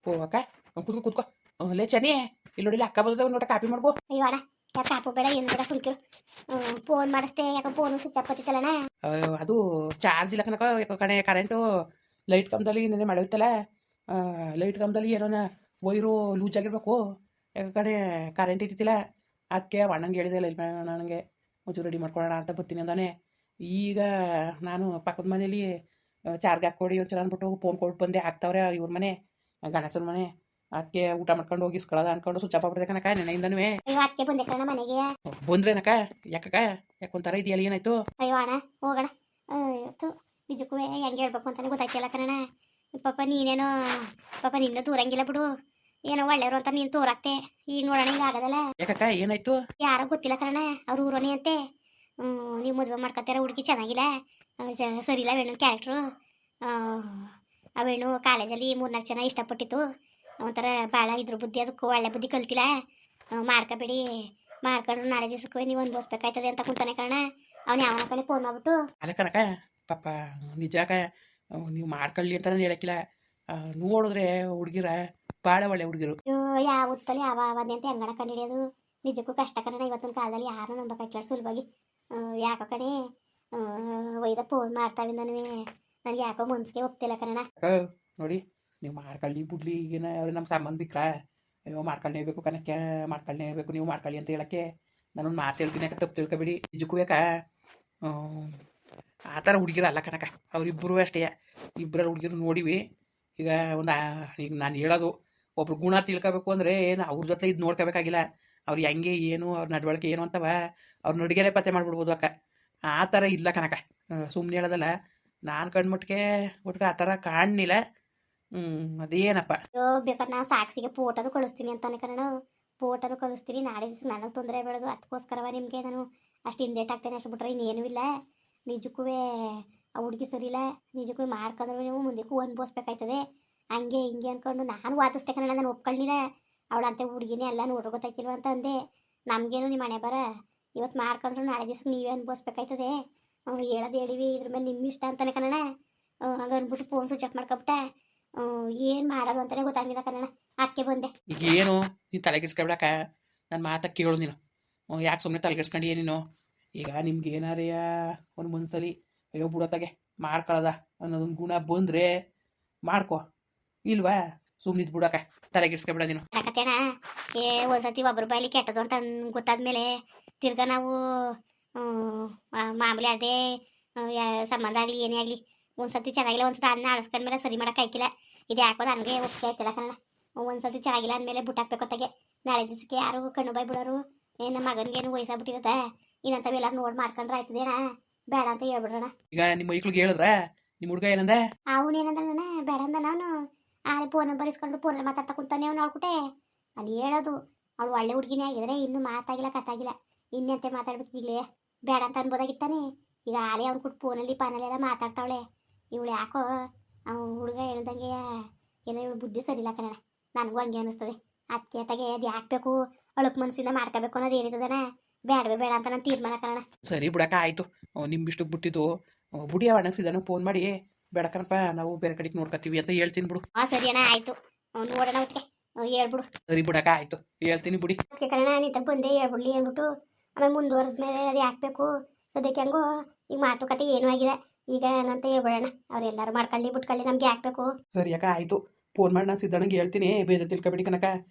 ಓ ಅಕ್ಕ ಕೂತ್ಕೋ ಕೂತ್ಕೋ ಲೇ ಚನಿ ಇಲ್ಲಿ ನೋಡಿಲ್ಲ ಅಕ್ಕ ಬಂದದ ನೋಡ ಕಾಪಿ ಮಾಡ್ಕೋ. ಅಯ್ಯೋ ಅಣ್ಣ ಯಾಕೆ ಕಾಪು ಬೇಡ ಏನು ಬೇಡ ಸುಮ್ಕಿರು. ಫೋನ್ ಮಾಡಿಸ್ದೆ ಯಾಕೆ ಫೋನು ಸ್ವಿಚ್ ಆಫ್ ಬತ್ತಿತ್ತಲ್ಲಣ್ಣ. ಅದು ಚಾರ್ಜ್ ಇಲ್ಲ ಕನಕ ಯಾಕೋ ಕಣೆ ಕರೆಂಟು ಲೈಟ್ ಕಂಬದಲ್ಲಿ ನೆನೆ ಮಾಡೋಯ್ತಲ್ಲ. ಲೈಟ್ ಕಂಬದಲ್ಲಿ ಏನೋ ವೈರು ಲೂಸ್ ಆಗಿರ್ಬೇಕು ಯಾಕೆ ಕಡೆ ಕರೆಂಟ್ ಇದ್ದಿತ್ತಿಲ್ಲ. ಅದಕ್ಕೆ ಅಣ್ಣಂಗೆ ಹೇಳಿದೆ ಲೈಟ್ ನನಗೆ ಒಂಚೂರು ರೆಡಿ ಮಾಡ್ಕೊಳ್ಳೋಣ ಅಂತ ಬರ್ತೀನಿ ಅಂದಾನೆ. ಈಗ ನಾನು ಪಕ್ಕದ ಮನೇಲಿ ಚಾರ್ಜ್ ಹಾಕ್ಕೊಡಿ ಒಂಚೂರು ಅಂದ್ಬಿಟ್ಟು ಫೋನ್ ಕೊಟ್ಟು ಬಂದೆ ಹಾಕ್ತಾವ್ರೆ ಇವ್ರ ಮನೆ ಗಣಸನ ಮನೆ. ಅದಕ್ಕೆ ಊಟ ಮಾಡ್ಕೊಂಡು ಹೋಗಿ ಇಸ್ಕೊಳ್ಳೋದ ಅನ್ಕೊಂಡು ಸ್ವಿಚ್ ಆಫ್ ಆಗ್ಬಿಡ್ದೆ ಕನಕ ನೆನೆಯಿಂದನೂ. ಅಯ್ಯೋ ಅದಕ್ಕೆ ಬಂದೆ ಕಣ ಮನೆಗೆ. ಬಂದ್ರೇನಕ್ಕ ಯಾಕಕ್ಕ ಯಾಕೊಂಥರ ಇದೆಯಲ್ಲ ಏನಾಯ್ತು? ಅಯ್ಯೋ ಅಣ್ಣ ಹೋಗೋಣ. ನಿಜಕ್ಕೂ ಹೆಂಗೆ ಹೇಳ್ಬೇಕು ಅಂತಾನೆ ಗೊತ್ತಾಯ್ತಿಲ್ಲ ಕಣ. ಪಾಪ ನೀನೇನೋ ಪಾಪ ನಿನ್ನ ತೂರಂಗಿಲ್ಲ ಬಿಡು, ಏನೋ ಒಳ್ಳೆಯವರು ಅಂತ ನೀನು ತೋರಾಕ್ತೆ. ಈಗ ನೋಡೋಣ ಹಿಂಗೆ ಆಗದಲ್ಲ. ಯಾಕಕ್ಕ ಏನಾಯ್ತು? ಯಾರೋ ಗೊತ್ತಿಲ್ಲ ಕಣ, ಅವ್ರ ಊರೋನೇ ಅಂತೆ. ನೀವು ಮದುವೆ ಮಾಡ್ಕೊತಾರ ಹುಡುಗಿ ಚೆನ್ನಾಗಿಲ್ಲ, ಸರಿ ಇಲ್ಲ ವೇಣು ಕ್ಯಾರೆಕ್ಟ್ರು. ಆ ವೇಣು ಕಾಲೇಜಲ್ಲಿ 3-4 ಜನ ಇಷ್ಟಪಟ್ಟಿತ್ತು. ಒಂಥರ ಭಾಳ ಇದ್ರ ಬುದ್ಧಿ, ಅದಕ್ಕೂ ಒಳ್ಳೆ ಬುದ್ಧಿ ಕಲ್ತಿಲ್ಲ. ಮಾಡ್ಕೋಬೇಡಿ, ಮಾಡ್ಕೊಂಡ್ರು ನಾಳೆ ದಿವಸಕ್ಕೂ ನೀವು ಅನ್ಭವಿಸ್ಬೇಕಾಯ್ತದೆ ಅಂತ ಕುಂತಾನೆ ಕಾರಣ. ಅವ್ನು ಯಾವನ ಕಡೆ ಫೋನ್ ಮಾಡ್ಬಿಟ್ಟು ಅಲ್ಲ ಕನಕ ಪಾಪ ನಿಜಾಕ ನೀವು ಮಾಡ್ಕೊಳ್ಳಿ ಅಂತ ನಾನು ಹೇಳಕ್ಕಿಲ್ಲ. ನೋಡಿದ್ರೆ ಹುಡುಗಿರ ಭಾಳ ಒಳ್ಳೆ ಹುಡುಗಿರು. ಯಾವ ಹೊತ್ತಲ್ಲಿ ಯಾವ ಅವಧಿ ಅಂತ ಹೆಂಗಣ ಕಂಡಿಡಿಯೋದು. ನಿಜಕ್ಕೂ ಕಷ್ಟ ಕಣ ಇವತ್ತಿನ ಕಾಲದಲ್ಲಿ. ಯಾರು ನಂಬಕಾಯ್ತಾಳ ಸುಲಭವಾಗಿ. ಯಾಕೋ ಕಣೆ ಒಯ್ದ ಫೋನ್ ಮಾಡ್ತಾವೆ ನನಗೆ ಯಾಕೋ ಮನ್ಸಿಗೆ ಹೋಗ್ತಿಲ್ಲ ಕಣ. ನೋಡಿ ನೀವು ಮಾಡ್ಕೊಳ್ಳಿ ಬಿಡ್ಲಿ, ಈಗಿನ ಅವ್ರು ನಮ್ಮ ಸಂಬಂಧಿಕ್ರ ಅಯ್ಯೋ ಮಾಡ್ಕೊಳ್ಳೇಬೇಕು ಕನಕ್ಕೆ, ಮಾಡ್ಕೊಳ್ಳೇಬೇಕು ನೀವು ಮಾಡ್ಕೊಳ್ಳಿ ಅಂತ ಹೇಳಕ್ಕೆ ನಾನೊಂದು ಮಾತು ಹೇಳ್ತೀನಿ. ಯಾಕೆ ತಪ್ಪು ತಿಳ್ಕೊಬೇಡಿ. ನಿಜಕ್ಕೂ ಯಾಕ ಆ ಥರ ಹುಡುಗಿರ ಅಲ್ಲ ಕನಕ, ಅವರಿಬ್ಬರು ಅಷ್ಟೇ. ಇಬ್ಬರಲ್ಲಿ ಹುಡುಗಿರು ನೋಡಿವಿ. ಈಗ ಈಗ ನಾನು ಹೇಳೋದು ಒಬ್ರು ಗುಣ ತಿಳ್ಕೊಬೇಕು ಅಂದರೆ ಏನು ಅವ್ರ ಜೊತೆ ಇದು ನೋಡ್ಕೋಬೇಕಾಗಿಲ್ಲ. ಅವ್ರು ಹೆಂಗೆ ಏನು ಅವ್ರ ನಡವಳಿಕೆ ಏನು ಅಂತವ ಅವ್ರ ನಡಿಗೆಲೆ ಪತ್ತೆ ಮಾಡಿಬಿಡ್ಬೋದು ಅಕ್ಕ. ಆ ಥರ ಇಲ್ಲ ಕನಕ, ಸುಮ್ಮನೆ ಹೇಳೋದಲ್ಲ. ನಾನು ಕಣ್ಮಟ್ಟಿಗೆ ಒಟ್ಟಿಗೆ ಆ ಥರ ಕಾಣಲಿಲ್ಲ. ಅದೇನಪ್ಪ ಬೇಕಾದ್ರೆ ನಾನು ಸಾಕ್ಷಿಗೆ ಫೋಟೋನು ಕಳಿಸ್ತೀನಿ ಅಂತಾನೆ ಕಣ. ಫೋಟೋನು ಕಳಿಸ್ತೀನಿ ನಾಳೆ ದಿವಸ ನನಗೆ ತೊಂದರೆ ಬೇಡದು. ಅದಕ್ಕೋಸ್ಕರವ ನಿಮಗೆ ನಾನು ಅಷ್ಟು ಹಿಂದೇಟ್ ಹಾಕ್ತೇನೆ. ಅಷ್ಟು ಬಿಟ್ರೆ ಇನ್ನೇನು ಇಲ್ಲ. ನಿಜಕ್ಕೂ ಆ ಹುಡುಗಿ ಸರಿ ಇಲ್ಲ. ನಿಜಕ್ಕೂ ಮಾಡ್ಕೊಂಡ್ರೆ ನೀವು ಮುಂದಕ್ಕೂ ಅನ್ಭವಿಸ್ಬೇಕಾಯ್ತದೆ. ಹಂಗೆ ಹಿಂಗೆ ಅಂದ್ಕೊಂಡು ನಾನು ವಾದಿಸ್ತೆ ಕಣ. ನಾನು ಒಪ್ಕೊಳ್ಳಿಲ್ಲ. ಅವಳಂತೆ ಹುಡುಗಿನೇ ಎಲ್ಲ ನೋಡ್ರಿ ಗೊತ್ತಾಕಿಲ್ವ ಅಂತ ಅಂದೆ. ನಮಗೇನು ನಿಮ್ಮ ಮನೆ ಬರ ಇವತ್ತು ಮಾಡ್ಕೊಂಡ್ರು ನಾಳೆ ದಿವಸಕ್ಕೆ ನೀವೇ ಅನ್ಭವಿಸ್ಬೇಕಾಯ್ತದೆ. ಹೇಳೋದು ಹೇಳಿವಿ, ಇದ್ರ ಮೇಲೆ ನಿಮ್ಮ ಇಷ್ಟ ಅಂತಾನೆ ಕಣ. ಹಂಗೆ ಅಂದ್ಬಿಟ್ಟು ಫೋನ್ ಸ್ವಿಚ್ ಆಫ್ ಮಾಡ್ಕೊಬಿಟ್ಟ. ಏನು ಮಾಡೋದು ಅಂತಾನೆ ಗೊತ್ತಾಗಿಲ್ಲ ಕಣ. ಅದಕ್ಕೆ ಬಂದೆ. ಈಗ ಏನು ನೀನು ತಲೆಗೆಡ್ಸ್ಕೊಬಿಡಕ್ಕ, ನನ್ನ ಮಾತ ಕೇಳು ನೀನು. ಯಾಕೆ ಸುಮ್ಮನೆ ತಲೆಗೆಡ್ಸ್ಕೊಂಡು ಏನೇನು? ಈಗ ನಿಮ್ಗೆ ಏನಾರೇ ಒಂದು ಮನ್ಸಲ್ಲಿ ಅಯ್ಯೋ ಬಿಡೋತ್ತಾಗೆ ಮಾಡ್ಕೊಳ್ಳೋದ ಅನ್ನೋದೊಂದು ಗುಣ ಬಂದರೆ ಮಾಡ್ಕೊ, ಇಲ್ವಾ ಸುಮ್ಮನಿದ್ ಬಿಡಕ್ಕ, ತಲೆಗೆಡ್ಸ್ಕೊಬಿಡ ನೀನು. ಯಾಕತ್ತೇಣ ಒಂದ್ಸತಿ ಒಬ್ಬರ ಬಾಯಲ್ಲಿ ಕೆಟ್ಟದು ಅಂತ ಗೊತ್ತಾದ್ಮೇಲೆ ತಿರ್ಗಾ ನಾವು ಮಾಮೂಲಿ ಅದೇ ಸಂಬಂಧ ಆಗಲಿ ಏನೇ ಆಗಲಿ ಒಂದ್ಸತಿ ಚೆನ್ನಾಗಿಲ್ಲ ಒಂದ್ಸತಿ ಅನ್ನ ಆಡಿಸ್ಕೊಂಡ್ಮೇಲೆ ಸರಿ ಮಾಡೋಕೆ ಆಯ್ಕಿಲ್ಲ. ಇದು ಯಾಕೋ ನನಗೆ ಒಪ್ಪಿಗೆ ಆಯ್ತಿಲ್ಲ ಕಣ. ಒಂದ್ಸತಿ ಚೆನ್ನಾಗಿಲ್ಲ ಅಂದಮೇಲೆ ಬಿಟ್ಟಾಕ್ಬೇಕೊತ್ತಾಗೆ. ನಾಳೆ ದಿವಸಕ್ಕೆ ಯಾರು ಕಣ್ಣು ಬಾಯಿ ಬಿಡೋರು. ನಮ್ಮ ಮಗನಿಗೇನು ವಯಸ್ಸಾಗ್ಬಿಟ್ಟಿರುತ್ತೆ. ಇನ್ನಂತವೆಲ್ಲ ನೋಡಿ ಮಾಡ್ಕೊಂಡ್ರೆ ಆಯ್ತದೇಣ, ಬೇಡ ಅಂತ ಹೇಳ್ಬಿಡ್ರಣ. ಈಗ ನಿಮ್ಮ ಮೈಕ್ಳಿಗೆ ಹೇಳಿದ್ರ ನಿಮ್ಮ ಹುಡುಗ ಏನಂದ? ಅವನೇನಂದ ಬೇಡ ಅಂದ. ನಾನು ಫೋನ್ ನಂಬರ್ ಇಸ್ಕೊಂಡು ಫೋನಲ್ಲಿ ಮಾತಾಡ್ತಾ ಕುಂತಾನೆ ಅವ್ನು ನೋಡ್ಬಿಟ್ಟೆ. ಅಲ್ಲಿ ಹೇಳೋದು ಅವಳು ಒಳ್ಳೆ ಹುಡುಗಿನೇ ಆಗಿದ್ರೆ ಇನ್ನೂ ಮಾತಾಗಿಲ್ಲ ಕತ್ತಾಗಿಲ್ಲ. ಇನ್ನಂತೆ ಮಾತಾಡ್ಬೇಕು ಈಗಲೇ ಬೇಡ ಅಂತ ಅನ್ಬೋದಾಗಿತ್ತಾನೆ. ಈಗ ಆಲೇ ಅವ್ನು ಕೊಟ್ಟು ಫೋನಲ್ಲಿ ಪಾನಲ್ಲೆಲ್ಲ ಮಾತಾಡ್ತಾವಳೆ. ಇವಳು ಯಾಕೋ ಅವ್ನು ಹುಡುಗ ಹೇಳ್ದಂಗೆ ಎಲ್ಲ ಇವಳು ಬುದ್ಧಿ ಸರಿಯಿಲ್ಲ ಕಣ. ನನಗೂ ಹಂಗೆ ಅನ್ನಿಸ್ತದೆ. ಅದಕ್ಕೆ ತಗೆ ಅದು ಯಾಕಬೇಕು ಅಳಕ್ ಮನಸ್ಸಿಂದ ಮಾಡ್ಕೋಬೇಕು ಅನ್ನೋದು ಏನಿರ್ತದನ. ಬೇಡವೇ ಬೇಡ ಅಂತ ನಾನು ತೀರ್ಮಾನ ಕಣ. ಸರಿ ಬಿಡಕ್ಕ, ಆಯಿತು. ನಿಮ್ಮಿಷ್ಟಕ್ಕೆ ಬಿಟ್ಟಿದ್ದು ಬುಡಿ ಅಣ್ಣಸಿದಾನು ಫೋನ್ ಮಾಡಿ ಬೇಡಕ್ಕನಪ್ಪ ನಾವು ಬೇರೆ ಕಡೆಗೆ ನೋಡ್ಕೊತೀವಿ ಅಂತ ಹೇಳ್ತೀನಿ ಬಿಡು. ಸರಿ ಅಣ್ಣ ಆಯಿತು, ನೋಡೋಣ ಒಟ್ಟಿಗೆ ಹೇಳ್ಬಿಡು. ಸರಿ ಬಿಡಕ್ಕ, ಆಯಿತು ಹೇಳ್ತೀನಿ ಬಿಡಿ. ಅದಕ್ಕೆ ಕಣ ನೀತ ಬಂದೆ ಹೇಳ್ಬಿಡ್ಲಿ ಅಂದ್ಬಿಟ್ಟು ಆಮೇಲೆ ಮುಂದುವರೆದ ಮೇಲೆ ಅದು ಯಾಕಬೇಕು ಸದ್ಯಕ್ಕೆ ಹೆಂಗೋ ಈಗ ಮಾತುಕತೆ ಏನೂ ಆಗಿದೆ. ಈಗ ಏನಂತ ಹೇಳ್ಬಿಡೋಣ, ಅವ್ರೆಲ್ಲರೂ ಮಾಡ್ಕೊಳ್ಳಿ ಬಿಟ್ಕೊಳ್ಳಿ, ನಮ್ಗೆ ಯಾಕಬೇಕು. ಸರಿ ಅಕ್ಕ, ಆಯಿತು. ಫೋನ್ ಮಾಡಿ ನಾನು ಸಿದ್ದಣ್ಣಂಗೆ ಹೇಳ್ತೀನಿ. ಬೇಜಾರು ತಿಳ್ಕೊಬೇಡಿ ಕನಕ.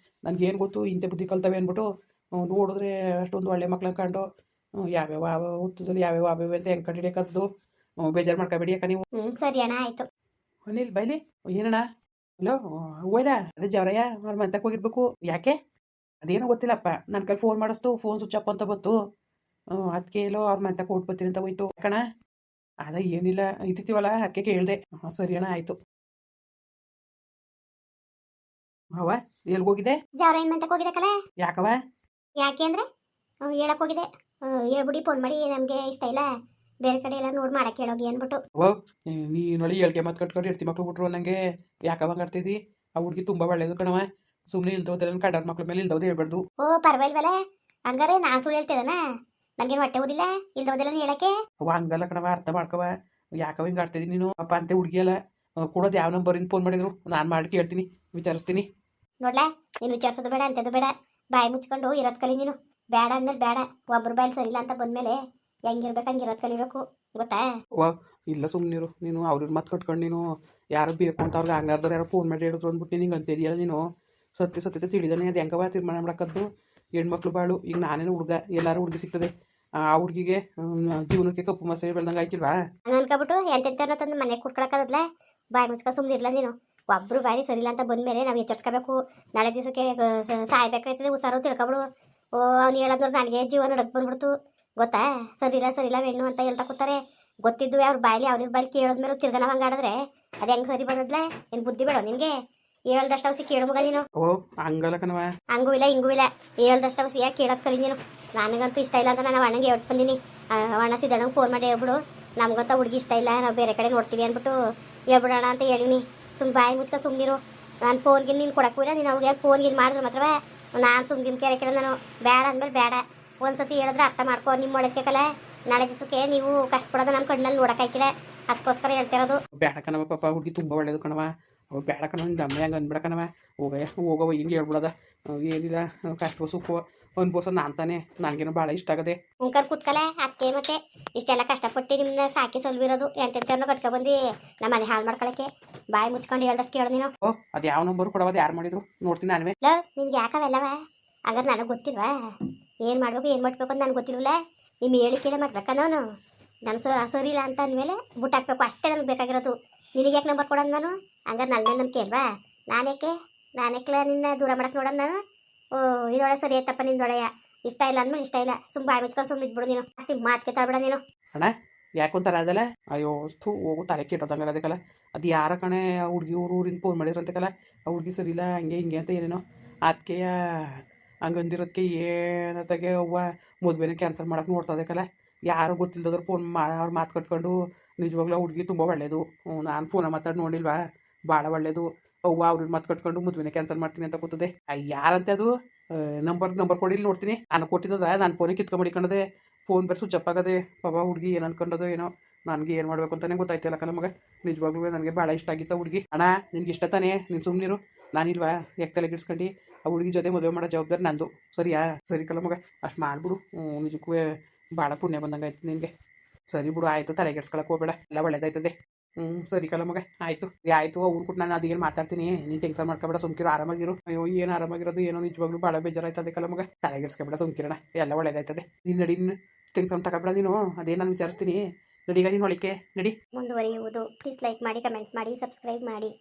ನನಗೇನು ಗೊತ್ತು ಇಂಥ ಬುದ್ಧಿ ಕಲ್ತವೆ ಅಂದ್ಬಿಟ್ಟು. ನೋಡಿದ್ರೆ ಅಷ್ಟೊಂದು ಒಳ್ಳೆ ಮಕ್ಳು ಕಂಡು ಯಾವ್ಯಾವ ಹುತ್ತದಲ್ಲಿ ಯಾವ್ಯಾವ ಆವೇವೆ ಅಂತ ಹೆಂಗೆ ಕಂಡಿಡಿಯಕ್ಕದ್ದು. ಬೇಜಾರು ಮಾಡ್ಕೊಬೇಡಿ ಅಕ್ಕ ನೀವು. ಸರಿ ಅಣ್ಣ ಆಯಿತು. ಒನ್ನಿಲ್ ಬೈಲಿ ಏನಣ್ಣ? ಹಲೋ ಹೋಯ್ದ ಅದೇ ಜವರಯ್ಯ ಅವ್ರ ಮಂತಕ್ಕೆ ಹೋಗಿರ್ಬೇಕು. ಯಾಕೆ ಅದೇನೋ ಗೊತ್ತಿಲ್ಲಪ್ಪ. ನನ್ನ ಕೈ ಫೋನ್ ಮಾಡಿಸ್ತು, ಫೋನ್ ಸ್ವಿಚ್ ಆಫ್ ಅಂತ ಬಂತು. ಅದಕ್ಕೆ ಎಲ್ಲೋ ಅವ್ರ ಮಂತಕ್ಕೆ ಓಡ್ಬತ್ತೀನಿ ಅಂತ ಹೋಯ್ತು ಕಣ. ಅದ ಏನಿಲ್ಲ ಇದ್ದಿತ್ತೀವಲ್ಲ ಅದಕ್ಕೆ ಕೇಳಿದೆ. ಸರಿ ಅಣ್ಣ ಆಯಿತು. ಅವ ಎಲ್ಗೋಗಿದೆ? ಜವರ ಏನು ಮಂತಕ್ಕೆ ಹೋಗಿದೆ ಕಲ. ಯಾಕವ? ಯಾಕೆ ಅಂದರೆ ಹೇಳಕ್ಕೆ ಹೋಗಿದೆ. ಹೇಳ್ಬಿಡಿ ಫೋನ್ ಮಾಡಿ, ನಮಗೆ ಇಷ್ಟ ಇಲ್ಲ ಬೇರೆ ಕಡೆ ಎಲ್ಲ ನೋಡಿ ಮಾಡಕ್ಕೆ ಹೇಳೋಗಿ ಅಂದ್ಬಿಟ್ಟು. ಓ ನೀನೊಳಿ ಹೇಳ್ಕೆ ಮಾತು ಕಟ್ಕೊಂಡು ಇರ್ತಿ ಮಕ್ಳು ಬಿಟ್ರು ನನಗೆ ಯಾಕವ ಕಟ್ತಿದ್ದಿ? ಆ ಹುಡುಗಿ ತುಂಬ ಒಳ್ಳೇದು ಕಣವ. ಸುಮ್ಮನೆ ಇಲ್ದೋದ್ರೆ ಕಡರ ಮಕ್ಳ ಮೇಲೆ ಇಲ್ದೋದು ಹೇಳ್ಬಾರ್ದು. ಓ ಪರವಾಗಿಲ್ವಲ್ಲ, ಹಂಗಾರೆ ನಾನು ಸುಳ್ಳು ಹೇಳ್ತಿದ್ದಾನ? ನನಗೇನು ಹೊಟ್ಟೆ ಓದಿಲ್ಲ ಇಲ್ದೋದೆಲ್ಲ ಹೇಳಕ್ಕೆ. ಅವ ಹಂಗಲ್ಲ ಕಣವ, ಅರ್ಥ ಮಾಡ್ಕವ. ಯಾಕವ ಹಿಂಗೆ ಆಡ್ತಿದ್ದೀನಿ ನೀನು? ಅಪ್ಪ ಅಂತ ಹುಡುಗಿ ಅಲ್ಲ ಕೊಡೋದು ಯಾವ ನಂಬರಿಂದ ಫೋನ್ ಮಾಡಿದ್ರು ನಾನು ಮಾಡಿ ಕೇಳ್ತೀನಿ. ವಿಚಾರಿಸ್ತೀನಿ. ನೋಡ್ಲಾ, ನೀನು ವಿಚಾರಿಸೋದು ಬೇಡ ಅಂಥದ್ದು ಬೇಡ. ಬಾಯಿ ಮುಚ್ಕೊಂಡು ಇರೋದ್ ಕಲಿ ನೀನು. ಬೇಡ ಅಂದ್ಮೇಲೆ ಬೇಡ. ಒಬ್ರ ಬಾಯಲ್ಲಿ ಸರಿಲ್ಲ ಅಂತ ಬಂದ್ಮೇಲೆ ಹೆಂಗಿರ್ಬೇಕು ಹಂಗಿರೋದ್ ಕಲಿಬೇಕು, ಗೊತ್ತಾ? ವಾ, ಇಲ್ಲ ಸುಮ್ಮನಿರು ನೀನು. ಅವ್ರಿಗೆ ಮತ್ತೆ ಕಟ್ಕೊಂಡು ನೀನು ಯಾರು ಬೇಕು ಅಂತ ಅವ್ರಿಗೆ ಹಂಗಾರ್ದವ್ರು ಯಾರೋ ಫೋನ್ ಮಾಡಿ ಹೇಳಿದ್ರು ಅಂದ್ಬಿಟ್ಟು ನಿಂಗೆ ಅಂತಿದೆಯಲ್ಲ ನೀನು. ಸತ್ಯತೆ ತಿಳಿದಾನೆ ಅದು ಹೆಂಗವ ತೀರ್ಮಾನ ಮಾಡಕ್ಕದ್ದು. ಹೆಣ್ಮಕ್ಳು ಬಾಳು. ಈಗ ನಾನೇನು ಹುಡುಗ, ಎಲ್ಲರೂ ಹುಡುಗಿ ಸಿಗ್ತದೆ. ಆ ಹುಡುಗಿಗೆ ಜೀವನಕ್ಕೆ ಕಪ್ಪು ಮಸೆ ಬೆಳ್ದಂಗೆ ಆಯ್ಕಿಲ್ವಾ? ಹಂಗ ಅನ್ಕೊಬಿಟ್ಟು ಎಂತೆಂತ ತಂದು ಮನೆಗೆ ಕುಟ್ಕೊಳಕ್ಕದಲ್ಲ. ಬಾಯಿ ಮುಚ್ಕೊಂಡು ಸುಮ್ಮನಿರ್ಲ ನೀನು. ಒಬ್ರು ಬಾರಿ ಸರಿಲ್ಲ ಅಂತ ಬಂದ್ಮೇಲೆ ನಾವು ಎಚ್ಚರಿಸ್ಕೋಬೇಕು. ನಾಳೆ ದಿವಸಕ್ಕೆ ಸಾಯ್ಬೇಕಾಯ್ತದೆ, ಹುಷಾರು ತಿಳ್ಕೊಬಿಡು. ಓ, ಅವ್ನು ಹೇಳೋದ್ ನನಗೆ ಜೀವನ ನಡಕ್ ಬಂದ್ಬಿಡ್ತು, ಗೊತ್ತಾ? ಸರಿಲ್ಲ ಹೆಣ್ಣು ಅಂತ ಹೇಳ್ತಾ ಕೂತಾರೆ. ಗೊತ್ತಿದ್ದು ಅವ್ರ ಬಾಯಲ್ಲಿ ಅವ್ರ ಬಾಯಲ್ಲಿ ಕೇಳೋದ್ಮೇಲೆ ತಿರ್ಗ ನಾವು ಹಂಗಾಡಿದ್ರೆ ಅದು ಹೆಂಗೆ ಸರಿ ಬಂದದ್ಲ? ಏನು ಬುದ್ಧಿ ಬೇಡ ನಿನಗೆ? ಹೇಳ್ದಷ್ಟು ಅವಸಿ ಕೇಳು ಮಗ ನೀನು. ಓ, ಹಂಗಲ್ಲ ಕಣವ. ಹಂಗೂ ಇಲ್ಲ ಹಿಂಗೂ ಇಲ್ಲ. ಹೇಳ್ದಷ್ಟು ಅವಸಿಯ ಕೇಳೋದು ಕಲಿ ನೀನು. ನನಗಂತೂ ಇಷ್ಟ ಇಲ್ಲ ಅಂತ ನಾನು ಅಣ್ಣಂಗೆ ಹೇಳ್ಬಿಟ್ಟು ಬಂದೀನಿ. ಅಣ್ಣ ಸಿದ್ದಣ್ಣಂಗೆ ಫೋನ್ ಮಾಡಿ ಹೇಳ್ಬಿಡು, ನಮ್ಗಂತ ಹುಡುಗಿ ಇಷ್ಟ ಇಲ್ಲ, ನಾವು ಬೇರೆ ಕಡೆ ನೋಡ್ತೀವಿ ಅಂದ್ಬಿಟ್ಟು ಹೇಳ್ಬಿಡೋಣ ಅಂತ ಹೇಳಿನಿ. ಬಾಯಿ ಮುಚ್ಕ ಸುಮ್ಮನಿರು. ನಾನು ಫೋನ್ಗೆ ನೀನು ಕೊಡಕ್ಕೂ ಇಲ್ಲ. ನೀನು ಅವ್ರಿಗೆ ಫೋನ್ಗೆ ಮಾಡಿದ್ರೆ ಮಾತ್ರವೇ ನಾನು ಸುಮ್ಗಿಮ್ ಕೆರೆ ನಾನು ಬೇಡ ಅಂದಮೇಲೆ ಬೇಡ. ಒಂದ್ಸತಿ ಹೇಳಿದ್ರೆ ಅರ್ಥ ಮಾಡ್ಕೊ. ನಿಮ್ಮ ಒಳಕಲ್ಲ ನಾಳೆ ದಿವಸಕ್ಕೆ ನೀವು ಕಷ್ಟಪಡೋದು ನಮ್ಮ ಕಣ್ಣಲ್ಲಿ ನೋಡೋಕ್ಕಾಯ್ಕಿಲ್ಲ. ಅದಕ್ಕೋಸ್ಕರ ಹೇಳ್ತಿರೋದು. ಬೇಡ ಕಣವ ಪಾಪ, ಹುಡುಗಿ ತುಂಬ ಒಳ್ಳೇದು ಕಣವ. ಅವ್ರು ಬೇಡ ಕಣವ, ನಿನ್ನ ಅಮ್ಮ ಹೆಂಗೆ ಅಂದ್ಬಿಡ ಕಣವ. ಹೋಗವ ಹಿಂಗೆ ಹೇಳ್ಬಿಡೋದ. ಏನಿಲ್ಲ, ಕಷ್ಟ ಸುಖ ಅನ್ಬೋಸ ನಾನು ತಾನೆ. ನನಗೇನೋ ಭಾಳ ಇಷ್ಟ ಆಗದೆ. ಉಂಕರ್ ಕೂತ್ಕಲೆ ಅದಕ್ಕೆ ಮತ್ತೆ ಇಷ್ಟೆಲ್ಲ ಕಷ್ಟಪಟ್ಟು ನಿಮ್ಮನ್ನ ಸಾಕಿ ಸಲ್ವಿರೋದು. ಎಂತೆಂಥವ್ರನ್ನ ಕಟ್ಕೊಬಂದು ನಮ್ಮ ಮನೆ ಹಾಳು ಮಾಡ್ಕೊಳಕ್ಕೆ. ಬಾಯಿ ಮುಚ್ಕೊಂಡು ಹೇಳ್ದಷ್ಟು ಕೇಳು ನೀನು. ಓ, ಅದು ಯಾವ ನಂಬರ್ ಕೊಡೋದು, ಯಾರು ಮಾಡಿದ್ರು ನೋಡ್ತೀನಿ ನಾನುವೇ. ಲೋ, ನಿನ್ಗೆ ಯಾಕವೆಲ್ಲವ? ಹಾಗಾದ್ರೆ ನನಗೆ ಗೊತ್ತಿಲ್ವಾ ಏನು ಮಾಡ್ಬೇಕು ಅಂತ ನನಗೆ ಗೊತ್ತಿಲ್ವಲ್ಲ. ನಿಮ್ಮ ಹೇಳಿಕೆಲೆ ಮಾಡ್ಬೇಕಾ ನಾನು? ನಾನು ಸರಿ ಇಲ್ಲ ಅಂತ ಅಂದಮೇಲೆ ಬುಟ್ ಹಾಕ್ಬೇಕು, ಅಷ್ಟೇ ನನಗೆ ಬೇಕಾಗಿರೋದು. ನಿನಗೆ ಯಾಕೆ ನಂಬರ್ ಕೊಡೋದು ನಾನು? ಹಂಗಾರೆ ನನ್ನ ಮೇಲೆ ನಂಬಿಕೆ ಅಲ್ವಾ? ನಾನೇಕ್ಲ ನಿನ್ನ ದೂರ ಮಾಡಕ್ಕೆ ನೋಡೋದು ನಾನು? ಓ, ಇದೊಳೆ ಸರಿ ಆಯ್ತಪ್ಪ ನಿಂದೊಳೆಯ. ಇಷ್ಟ ಇಲ್ಲ ಅಂದ್ಮೇಲೆ ಇಷ್ಟ ಇಲ್ಲ. ಬಾಯಿ ಮುಚ್ಕೊಂಡು ಸುಮ್ಮನೆ ಇದ್ಬಿಡು ನೀನು. ಅಷ್ಟು ಮಾತಿಗೆ ತಾಳ್ಬೇಡ ನೀನು. ಅಣ್ಣ ಯಾಕೊಂತಾರ ಅದಲ್ಲ? ಅಯ್ಯೋ ಥೂ, ಹೋಗು ತಲೆ ಕೆಟ್ಟದಂಗೆ ಅದಕ್ಕಲ್ಲ. ಅದು ಯಾರ ಕಣೆ ಹುಡುಗಿ ಊರಿಂದ ಫೋನ್ ಮಾಡಿದ್ರಂತಕ್ಕಲ್ಲ. ಆ ಹುಡುಗಿ ಸರಿ ಇಲ್ಲ ಹಂಗೆ ಹಿಂಗೆ ಅಂತ ಏನೇನೋ ಅದಕ್ಕೆ ಹಂಗಂದಿರೋದಕ್ಕೆ ಏನತ್ತಾಗೆ ಅವ್ವ ಮದುವೆನೇ ಕ್ಯಾನ್ಸಲ್ ಮಾಡೋಕೆ ನೋಡ್ತದಕ್ಕಲ್ಲ. ಯಾರು ಗೊತ್ತಿಲ್ಲದವ್ರು ಫೋನ್ ಅವ್ರು ಮಾತು ಕಟ್ಕೊಂಡು ನಿಜವಾಗ್ಲೂ ಹುಡುಗಿ ತುಂಬ ಒಳ್ಳೇದು. ನಾನು ಫೋನ ಮಾತಾಡಿ ನೋಡಿಲ್ವಾ, ಭಾಳ ಒಳ್ಳೇದು. ಅವ್ವ ಅವ್ರಿಗೆ ಮಾತು ಕಟ್ಕೊಂಡು ಮದುವೆನೇ ಕ್ಯಾನ್ಸಲ್ ಮಾಡ್ತೀನಿ ಅಂತ ಕೂತದೆ. ಯಾರಂತೆ ಅದು? ನಂಬರ್ ಕೊಡಿ, ಇಲ್ಲಿ ನೋಡ್ತೀನಿ. ನಾನು ಕೊಟ್ಟಿದ್ದದ, ನಾನು ಫೋನಿಗೆ ಕಿತ್ಕೊಂಡ್ಬಿಡಿಕೊಂಡದೆ. ಫೋನ್ ಬೇರೆ ಸ್ವಿಚ್ ಅಪ್ ಆಗದೆ. ಪಾಪ ಹುಡುಗಿ ಏನು ಅನ್ಕೊಂಡದೋ ಏನೋ. ನನಗೆ ಏನು ಮಾಡಬೇಕು ಅಂತಲೇ ಗೊತ್ತಾಯ್ತಿಲ್ಲ ಕಲ ಮಗ. ನಿಜವಾಗ್ಲೂ ನನಗೆ ಭಾಳ ಇಷ್ಟ ಆಗಿತ್ತು ಹುಡುಗಿ. ಅಣ್ಣ ನಿನ್ಗೆ ಇಷ್ಟ ತಾನೇ, ನೀನು ಸುಮ್ಮನಿರು. ನಾನಿಲ್ವಾ ಯಾಕೆ ತಲೆ ಗಿಡ್ಸ್ಕೊಂಡು ಆ ಹುಡುಗಿ ಜೊತೆ ಮದುವೆ ಮಾಡೋ ಜವಾಬ್ದಾರಿ ನಂದು. ಸರಿಯಾ? ಸರಿ ಕಲ ಮಗ, ಅಷ್ಟು ಮಾಡಿಬಿಡು. ನಿಜಕ್ಕೂ ಭಾಳ ಪುಣ್ಯ ಬಂದಂಗೆ ಆಯ್ತು ನಿನಗೆ. ಸರಿ ಬಿಡು, ಆಯಿತು, ತಲೆ ಕೆಡ್ಸ್ಕೊಳಕ್ಕೆ ಹೋಗಬೇಡ, ಎಲ್ಲ ಒಳ್ಳೇದಾಯ್ತದೆ. ಸರಿ ಕಲ ಮಗ, ಆಯಿತು ಅವ್ರು ಕೊಟ್ಟು ನಾನು ಅದೇನು ಮಾತಾಡ್ತೀನಿ. ನೀನು ಟೆನ್ಷನ್ ಮಾಡ್ಕೊಬೇಡ, ಸುಮ್ಕಿರು, ಆರಾಮಾಗಿರು. ಅಯ್ಯೋ ಏನು ಆರಾಮಾಗಿರೋದು ಏನೋ, ನಿಜವಾಗ್ಲೂ ಭಾಳ ಬೇಜಾರಾಯ್ತದೆ ಕಲ ಮಗ. ತಲೆಗೆಡ್ಸ್ಕೊಬೇಡ, ಸುಮ್ಕಿರೋಣ, ಎಲ್ಲ ಒಳ್ಳೇದಾಯ್ತದೆ. ನೀನು ನಡಿ, ಟೆನ್ಷನ್ ತಗೋಬೇಡ ನೀನು. ಅದೇ ನಾನು ವಿಚಾರಿಸ್ತೀನಿ. ನಡೀಗ ನೀನು ಹೊಳಿಕೆ ನಡಿ. ಮುಂದುವರಿಯುವುದು. ಪ್ಲೀಸ್ ಲೈಕ್ ಮಾಡಿ, ಕಮೆಂಟ್ ಮಾಡಿ, ಸಬ್ಸ್ಕ್ರೈಬ್ ಮಾಡಿ.